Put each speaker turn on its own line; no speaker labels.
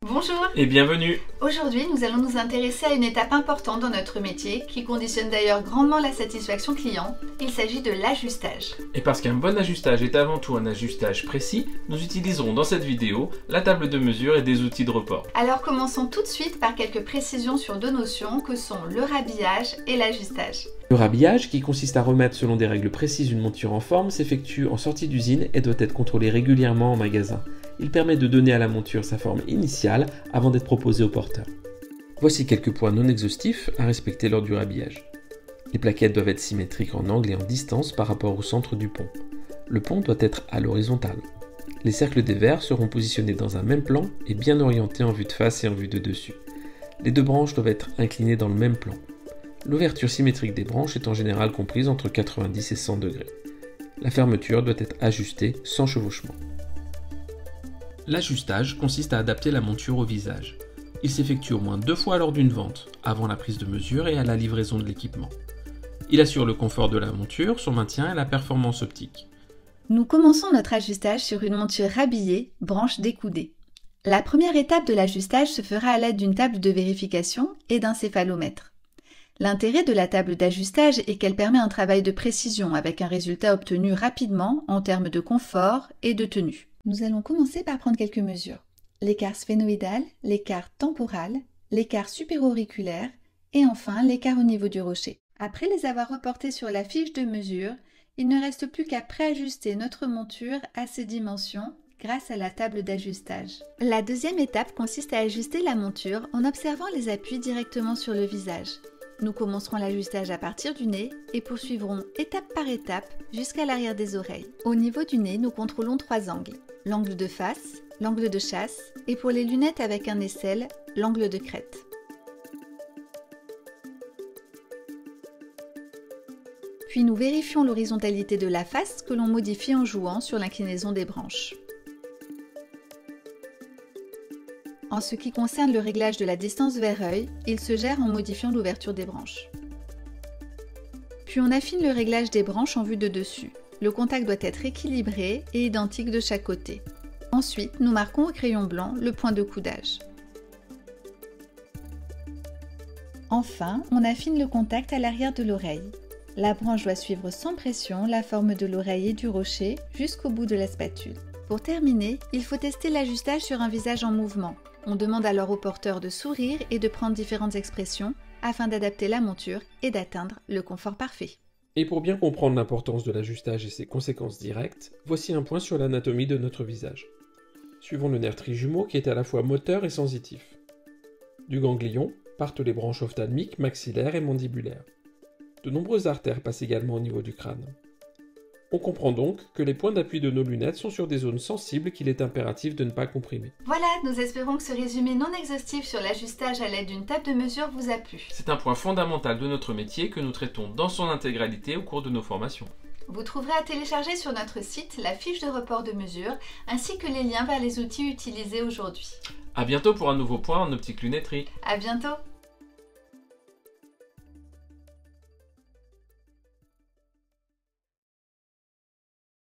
Bonjour
et bienvenue.
Aujourd'hui, nous allons nous intéresser à une étape importante dans notre métier qui conditionne d'ailleurs grandement la satisfaction client. Il s'agit de l'ajustage.
Et parce qu'un bon ajustage est avant tout un ajustage précis, nous utiliserons dans cette vidéo la table de mesure et des outils de report.
Alors commençons tout de suite par quelques précisions sur deux notions que sont le rhabillage et l'ajustage.
Le rhabillage, qui consiste à remettre selon des règles précises une monture en forme, s'effectue en sortie d'usine et doit être contrôlé régulièrement en magasin. Il permet de donner à la monture sa forme initiale avant d'être proposée au porteur. Voici quelques points non exhaustifs à respecter lors du rhabillage. Les plaquettes doivent être symétriques en angle et en distance par rapport au centre du pont. Le pont doit être à l'horizontale. Les cercles des verres seront positionnés dans un même plan et bien orientés en vue de face et en vue de dessus. Les deux branches doivent être inclinées dans le même plan. L'ouverture symétrique des branches est en général comprise entre 90 et 100 degrés. La fermeture doit être ajustée sans chevauchement. L'ajustage consiste à adapter la monture au visage. Il s'effectue au moins 2 fois lors d'une vente, avant la prise de mesure et à la livraison de l'équipement. Il assure le confort de la monture, son maintien et la performance optique.
Nous commençons notre ajustage sur une monture rhabillée, branche découdée. La première étape de l'ajustage se fera à l'aide d'une table de vérification et d'un céphalomètre. L'intérêt de la table d'ajustage est qu'elle permet un travail de précision avec un résultat obtenu rapidement en termes de confort et de tenue. Nous allons commencer par prendre quelques mesures. L'écart sphénoïdal, l'écart temporal, l'écart supéro-auriculaire et enfin l'écart au niveau du rocher. Après les avoir reportés sur la fiche de mesure, il ne reste plus qu'à préajuster notre monture à ses dimensions grâce à la table d'ajustage. La deuxième étape consiste à ajuster la monture en observant les appuis directement sur le visage. Nous commencerons l'ajustage à partir du nez et poursuivrons étape par étape jusqu'à l'arrière des oreilles. Au niveau du nez, nous contrôlons 3 angles. L'angle de face, l'angle de chasse et pour les lunettes avec un aisselle, l'angle de crête. Puis nous vérifions l'horizontalité de la face que l'on modifie en jouant sur l'inclinaison des branches. En ce qui concerne le réglage de la distance vers œil, il se gère en modifiant l'ouverture des branches. Puis on affine le réglage des branches en vue de dessus. Le contact doit être équilibré et identique de chaque côté. Ensuite, nous marquons au crayon blanc le point de coudage. Enfin, on affine le contact à l'arrière de l'oreille. La branche doit suivre sans pression la forme de l'oreille et du rocher jusqu'au bout de la spatule. Pour terminer, il faut tester l'ajustage sur un visage en mouvement. On demande alors au porteur de sourire et de prendre différentes expressions afin d'adapter la monture et d'atteindre le confort parfait.
Et pour bien comprendre l'importance de l'ajustage et ses conséquences directes, voici un point sur l'anatomie de notre visage. Suivons le nerf trijumeau qui est à la fois moteur et sensitif. Du ganglion partent les branches ophtalmiques, maxillaires et mandibulaires. De nombreuses artères passent également au niveau du crâne. On comprend donc que les points d'appui de nos lunettes sont sur des zones sensibles qu'il est impératif de ne pas comprimer.
Voilà, nous espérons que ce résumé non exhaustif sur l'ajustage à l'aide d'une table de mesure vous a plu.
C'est un point fondamental de notre métier que nous traitons dans son intégralité au cours de nos formations.
Vous trouverez à télécharger sur notre site la fiche de report de mesure ainsi que les liens vers les outils utilisés aujourd'hui.
A bientôt pour un nouveau point en optique lunetterie.
À bientôt!